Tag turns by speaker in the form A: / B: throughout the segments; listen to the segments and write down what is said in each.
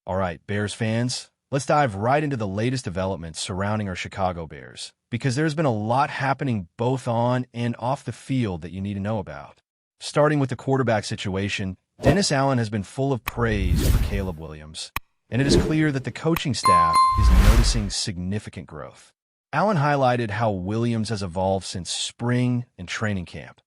A: All right, Bears fans, let's dive right into the latest developments surrounding our Chicago Bears, because there's been a lot happening both on and off the field that you need to know about. Starting with the quarterback situation, Dennis Allen has been full of praise for Caleb Williams, and it is clear that the coaching staff is noticing significant growth. Allen highlighted how Williams has evolved since spring and training camp,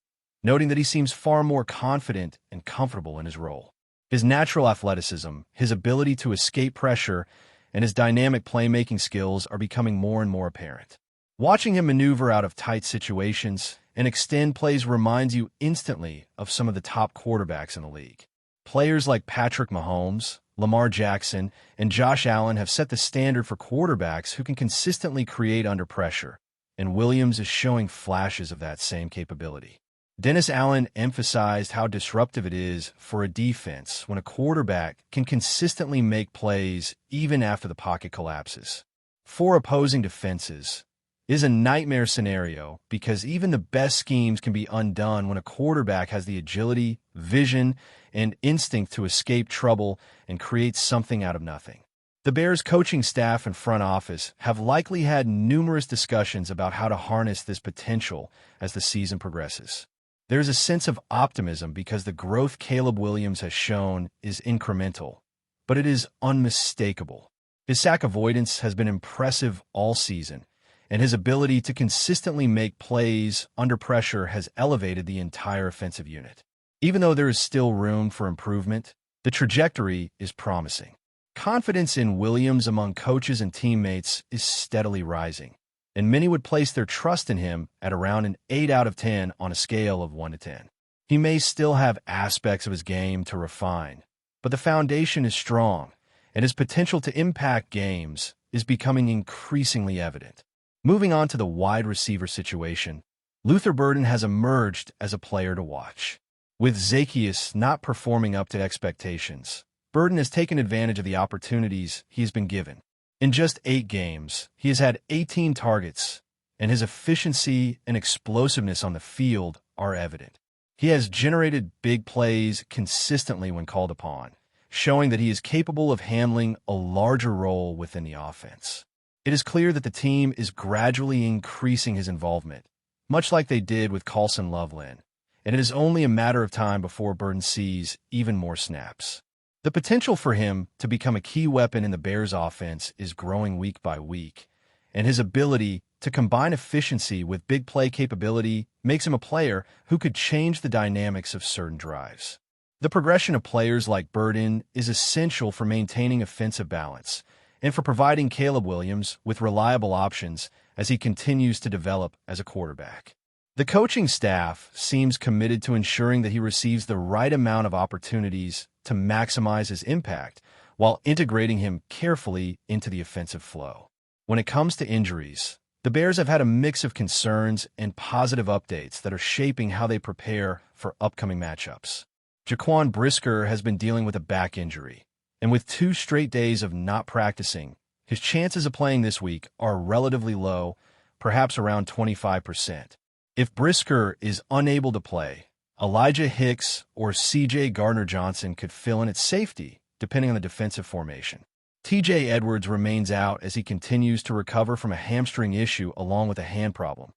A: noting that he seems far more confident and comfortable in his role. His natural athleticism, his ability to escape pressure, and his dynamic playmaking skills are becoming more and more apparent. Watching him maneuver out of tight situations and extend plays reminds you instantly of some of the top quarterbacks in the league. Players like Patrick Mahomes, Lamar Jackson, and Josh Allen have set the standard for quarterbacks who can consistently create under pressure, and Williams is showing flashes of that same capability. Dennis Allen emphasized how disruptive it is for a defense when a quarterback can consistently make plays even after the pocket collapses. For opposing defenses, it is a nightmare scenario because even the best schemes can be undone when a quarterback has the agility, vision, and instinct to escape trouble and create something out of nothing. The Bears coaching staff and front office have likely had numerous discussions about how to harness this potential as the season progresses. There is a sense of optimism because the growth Caleb Williams has shown is incremental, but it is unmistakable. His sack avoidance has been impressive all season, and his ability to consistently make plays under pressure has elevated the entire offensive unit. Even though there is still room for improvement, the trajectory is promising. Confidence in Williams among coaches and teammates is steadily rising, and many would place their trust in him at around an 8 out of 10 on a scale of 1 to 10. He may still have aspects of his game to refine, but the foundation is strong, and his potential to impact games is becoming increasingly evident. Moving on to the wide receiver situation, Luther Burden has emerged as a player to watch. With Zaccheaus not performing up to expectations, Burden has taken advantage of the opportunities he has been given. In just 8 games, he has had 18 targets, and his efficiency and explosiveness on the field are evident. He has generated big plays consistently when called upon, showing that he is capable of handling a larger role within the offense. It is clear that the team is gradually increasing his involvement, much like they did with Carlson Loveland, and it is only a matter of time before Burden sees even more snaps. The potential for him to become a key weapon in the Bears' offense is growing week by week, and his ability to combine efficiency with big play capability makes him a player who could change the dynamics of certain drives. The progression of players like Burden is essential for maintaining offensive balance and for providing Caleb Williams with reliable options as he continues to develop as a quarterback. The coaching staff seems committed to ensuring that he receives the right amount of opportunities to maximize his impact while integrating him carefully into the offensive flow. When it comes to injuries, the Bears have had a mix of concerns and positive updates that are shaping how they prepare for upcoming matchups. Jaquan Brisker has been dealing with a back injury, and with 2 straight days of not practicing, his chances of playing this week are relatively low, perhaps around 25%. If Brisker is unable to play, Elijah Hicks or C.J. Gardner-Johnson could fill in at safety, depending on the defensive formation. T.J. Edwards remains out as he continues to recover from a hamstring issue along with a hand problem,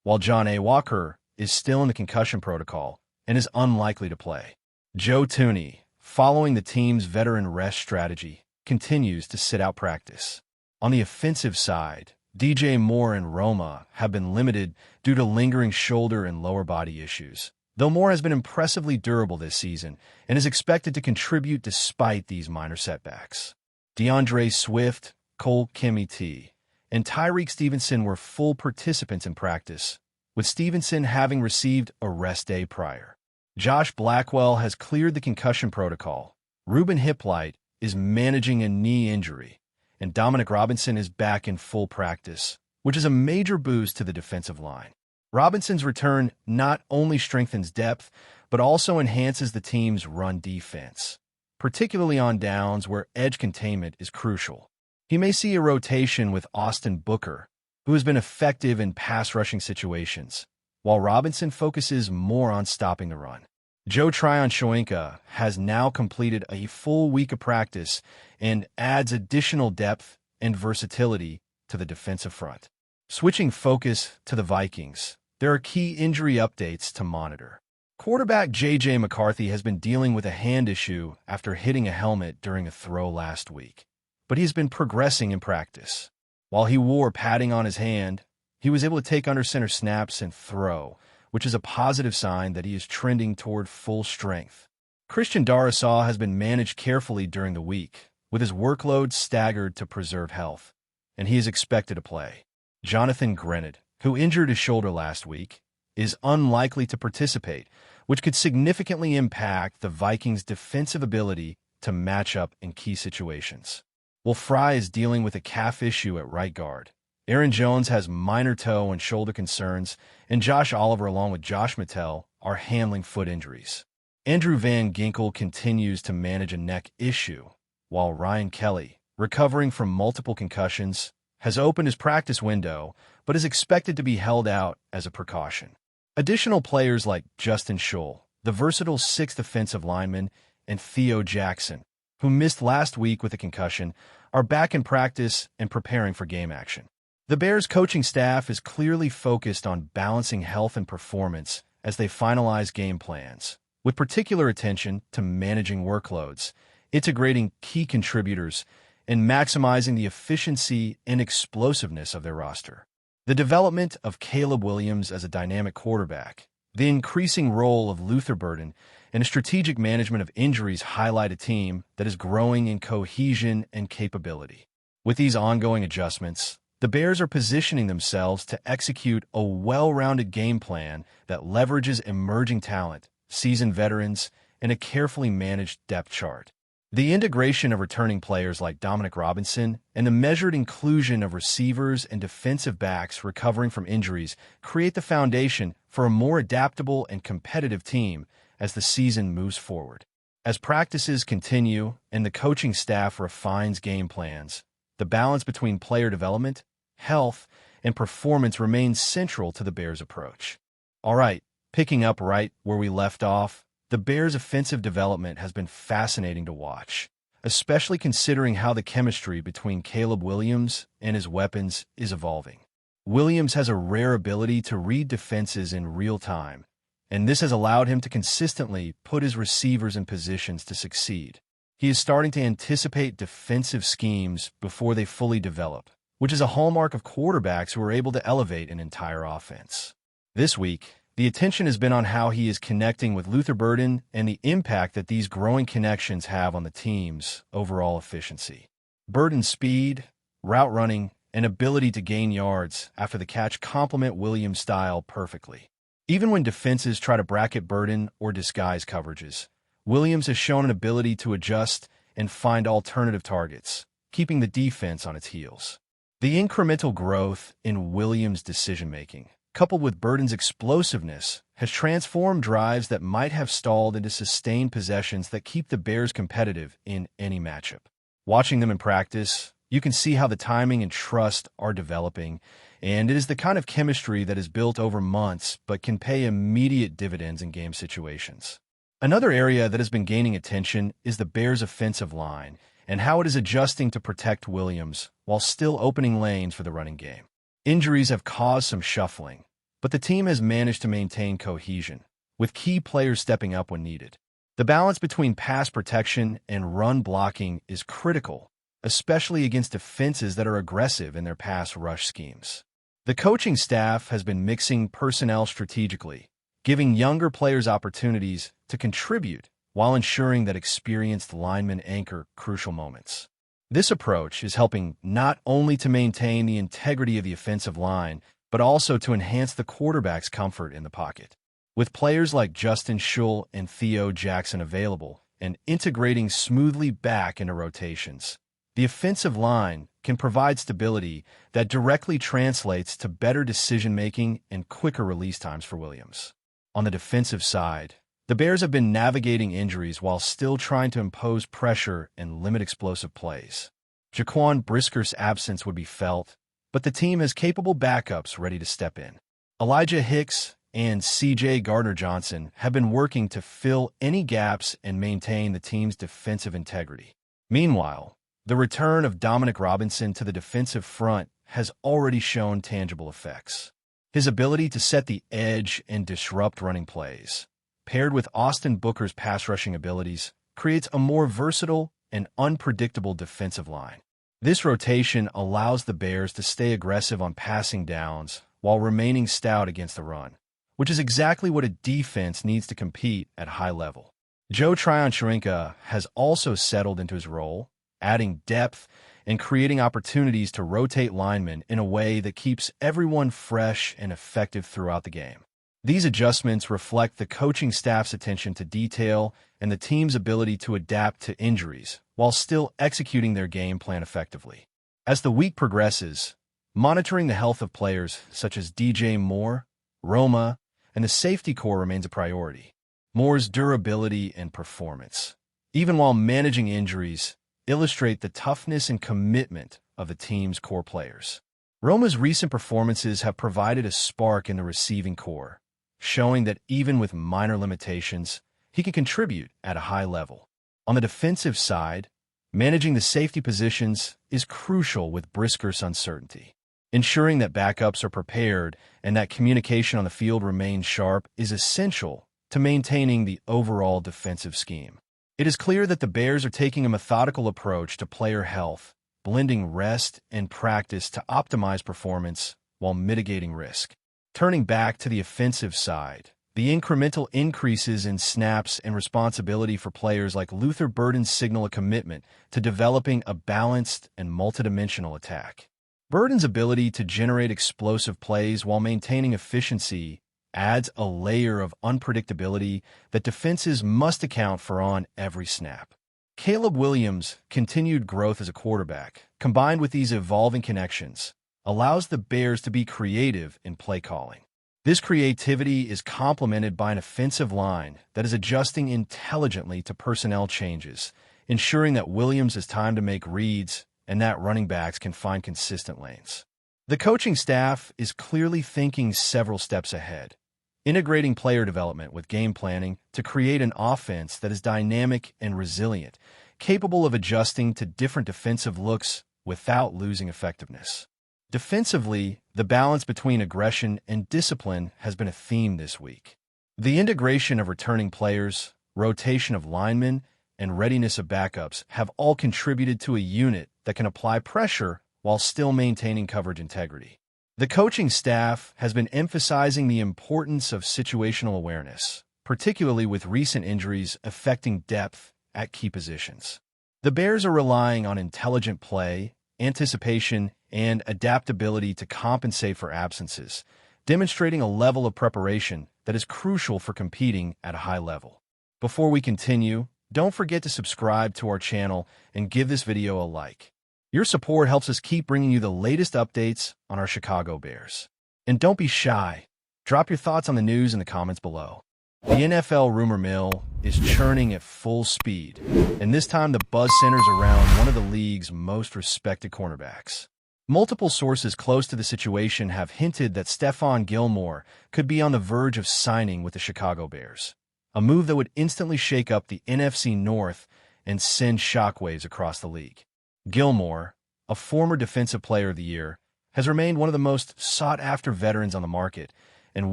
A: while John A. Walker is still in the concussion protocol and is unlikely to play. Joe Thuney, following the team's veteran rest strategy, continues to sit out practice. On the offensive side, DJ Moore and Roma have been limited due to lingering shoulder and lower body issues, though Moore has been impressively durable this season and is expected to contribute despite these minor setbacks. DeAndre Swift, Cole Kmet, and Tyreek Stevenson were full participants in practice, with Stevenson having received a rest day prior. Josh Blackwell has cleared the concussion protocol. Ruben Hiplight is managing a knee injury, and Dominic Robinson is back in full practice, which is a major boost to the defensive line. Robinson's return not only strengthens depth, but also enhances the team's run defense, particularly on downs where edge containment is crucial. He may see a rotation with Austin Booker, who has been effective in pass rushing situations, while Robinson focuses more on stopping the run. Joe Tryon-Shoyinka has now completed a full week of practice and adds additional depth and versatility to the defensive front. Switching focus to the Vikings, there are key injury updates to monitor. Quarterback J.J. McCarthy has been dealing with a hand issue after hitting a helmet during a throw last week, but he's been progressing in practice. While he wore padding on his hand, he was able to take under center snaps and throw, which is a positive sign that he is trending toward full strength. Christian Darrisaw has been managed carefully during the week, with his workload staggered to preserve health, and he is expected to play. Jonathan Grenard, who injured his shoulder last week, is unlikely to participate, which could significantly impact the Vikings' defensive ability to match up in key situations. Will Fry is dealing with a calf issue at right guard. Aaron Jones has minor toe and shoulder concerns, and Josh Oliver along with Josh Mattel are handling foot injuries. Andrew Van Ginkel continues to manage a neck issue, while Ryan Kelly, recovering from multiple concussions, has opened his practice window but is expected to be held out as a precaution. Additional players like Justin Schull, the versatile sixth offensive lineman, and Theo Jackson, who missed last week with a concussion, are back in practice and preparing for game action. The Bears coaching staff is clearly focused on balancing health and performance as they finalize game plans, with particular attention to managing workloads, integrating key contributors, and maximizing the efficiency and explosiveness of their roster. The development of Caleb Williams as a dynamic quarterback, the increasing role of Luther Burden, and a strategic management of injuries highlight a team that is growing in cohesion and capability. With these ongoing adjustments, the Bears are positioning themselves to execute a well-rounded game plan that leverages emerging talent, seasoned veterans, and a carefully managed depth chart. The integration of returning players like Dominic Robinson and the measured inclusion of receivers and defensive backs recovering from injuries create the foundation for a more adaptable and competitive team as the season moves forward. As practices continue and the coaching staff refines game plans, the balance between player development, health, and performance remains central to the Bears' approach. All right, picking up right where we left off, the Bears' offensive development has been fascinating to watch, especially considering how the chemistry between Caleb Williams and his weapons is evolving. Williams has a rare ability to read defenses in real time, and this has allowed him to consistently put his receivers in positions to succeed. He is starting to anticipate defensive schemes before they fully develop, which is a hallmark of quarterbacks who are able to elevate an entire offense. This week, the attention has been on how he is connecting with Luther Burden and the impact that these growing connections have on the team's overall efficiency. Burden's speed, route running, and ability to gain yards after the catch complement Williams' style perfectly. Even when defenses try to bracket Burden or disguise coverages, Williams has shown an ability to adjust and find alternative targets, keeping the defense on its heels. The incremental growth in Williams' decision-making, coupled with Burden's explosiveness, has transformed drives that might have stalled into sustained possessions that keep the Bears competitive in any matchup. Watching them in practice, you can see how the timing and trust are developing, and it is the kind of chemistry that is built over months but can pay immediate dividends in game situations. Another area that has been gaining attention is the Bears' offensive line and how it is adjusting to protect Williams while still opening lanes for the running game. Injuries have caused some shuffling, but the team has managed to maintain cohesion, with key players stepping up when needed. The balance between pass protection and run blocking is critical, especially against defenses that are aggressive in their pass rush schemes. The coaching staff has been mixing personnel strategically, giving younger players opportunities to contribute while ensuring that experienced linemen anchor crucial moments. This approach is helping not only to maintain the integrity of the offensive line, but also to enhance the quarterback's comfort in the pocket. With players like Justin Schull and Theo Jackson available and integrating smoothly back into rotations, the offensive line can provide stability that directly translates to better decision-making and quicker release times for Williams. On the defensive side, the Bears have been navigating injuries while still trying to impose pressure and limit explosive plays. Jaquan Brisker's absence would be felt, but the team has capable backups ready to step in. Elijah Hicks and C.J. Gardner-Johnson have been working to fill any gaps and maintain the team's defensive integrity. Meanwhile, the return of Dominic Robinson to the defensive front has already shown tangible effects. His ability to set the edge and disrupt running plays, paired with Austin Booker's pass-rushing abilities, creates a more versatile and unpredictable defensive line. This rotation allows the Bears to stay aggressive on passing downs while remaining stout against the run, which is exactly what a defense needs to compete at a high level. Joe Tryon-Shoyinka has also settled into his role, adding depth and creating opportunities to rotate linemen in a way that keeps everyone fresh and effective throughout the game. These adjustments reflect the coaching staff's attention to detail and the team's ability to adapt to injuries while still executing their game plan effectively. As the week progresses, monitoring the health of players such as DJ Moore, Roma, and the safety core remains a priority. Moore's durability and performance, even while managing injuries, illustrate the toughness and commitment of the team's core players. Roma's recent performances have provided a spark in the receiving core, showing that even with minor limitations, he can contribute at a high level. On the defensive side, managing the safety positions is crucial with Brisker's uncertainty. Ensuring that backups are prepared and that communication on the field remains sharp is essential to maintaining the overall defensive scheme. It is clear that the Bears are taking a methodical approach to player health, blending rest and practice to optimize performance while mitigating risk. Turning back to the offensive side, the incremental increases in snaps and responsibility for players like Luther Burden signal a commitment to developing a balanced and multidimensional attack. Burden's ability to generate explosive plays while maintaining efficiency adds a layer of unpredictability that defenses must account for on every snap. Caleb Williams' continued growth as a quarterback, combined with these evolving connections, allows the Bears to be creative in play calling. This creativity is complemented by an offensive line that is adjusting intelligently to personnel changes, ensuring that Williams has time to make reads and that running backs can find consistent lanes. The coaching staff is clearly thinking several steps ahead, integrating player development with game planning to create an offense that is dynamic and resilient, capable of adjusting to different defensive looks without losing effectiveness. Defensively, the balance between aggression and discipline has been a theme this week. The integration of returning players, rotation of linemen, and readiness of backups have all contributed to a unit that can apply pressure while still maintaining coverage integrity. The coaching staff has been emphasizing the importance of situational awareness, particularly with recent injuries affecting depth at key positions. The Bears are relying on intelligent play, anticipation, and adaptability to compensate for absences, demonstrating a level of preparation that is crucial for competing at a high level. Before we continue, don't forget to subscribe to our channel and give this video a like. Your support helps us keep bringing you the latest updates on our Chicago Bears. And don't be shy. Drop your thoughts on the news in the comments below. The NFL rumor mill is churning at full speed, and this time the buzz centers around one of the league's most respected cornerbacks. Multiple sources close to the situation have hinted that Stephon Gilmore could be on the verge of signing with the Chicago Bears, a move that would instantly shake up the NFC North and send shockwaves across the league. Gilmore, a former Defensive Player of the Year, has remained one of the most sought-after veterans on the market, and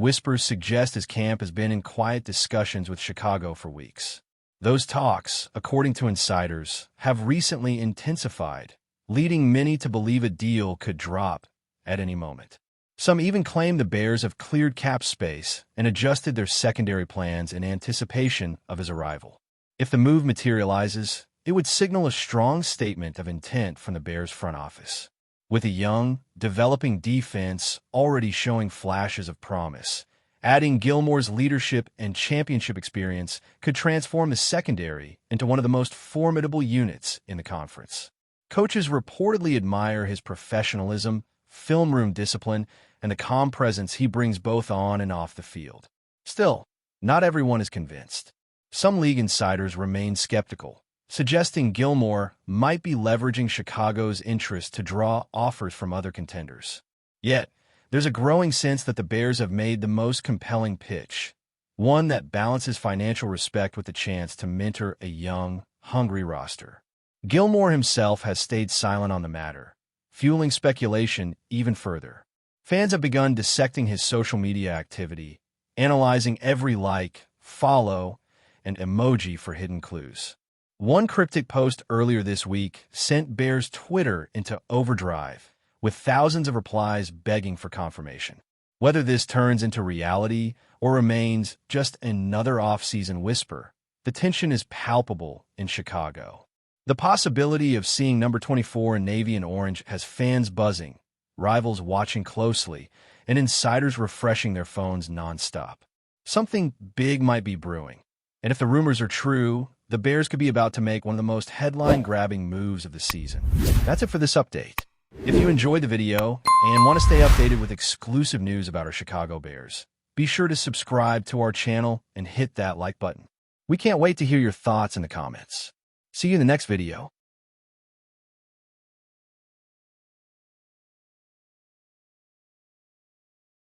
A: whispers suggest his camp has been in quiet discussions with Chicago for weeks. Those talks, according to insiders, have recently intensified, leading many to believe a deal could drop at any moment. Some even claim the Bears have cleared cap space and adjusted their secondary plans in anticipation of his arrival. If the move materializes, it would signal a strong statement of intent from the Bears front office. With a young, developing defense already showing flashes of promise, adding Gilmore's leadership and championship experience could transform the secondary into one of the most formidable units in the conference. Coaches reportedly admire his professionalism, film room discipline, and the calm presence he brings both on and off the field. Still, not everyone is convinced. Some league insiders remain skeptical, suggesting Gilmore might be leveraging Chicago's interest to draw offers from other contenders. Yet, There's a growing sense that the Bears have made the most compelling pitch, one that balances financial respect with the chance to mentor a young, hungry roster. Gilmore himself has stayed silent on the matter, fueling speculation even further. Fans have begun dissecting his social media activity, analyzing every like, follow, and emoji for hidden clues. One cryptic post earlier this week sent Bears Twitter into overdrive, with thousands of replies begging for confirmation. Whether this turns into reality or remains just another off-season whisper, the tension is palpable in Chicago. The possibility of seeing number 24 in navy and orange has fans buzzing, rivals watching closely, and insiders refreshing their phones nonstop. Something big might be brewing. And if the rumors are true, the Bears could be about to make one of the most headline-grabbing moves of the season. That's it for this update. If you enjoyed the video and want to stay updated with exclusive news about our Chicago Bears, be sure to subscribe to our channel and hit that like button. We can't wait to hear your thoughts in the comments. See you in the next video.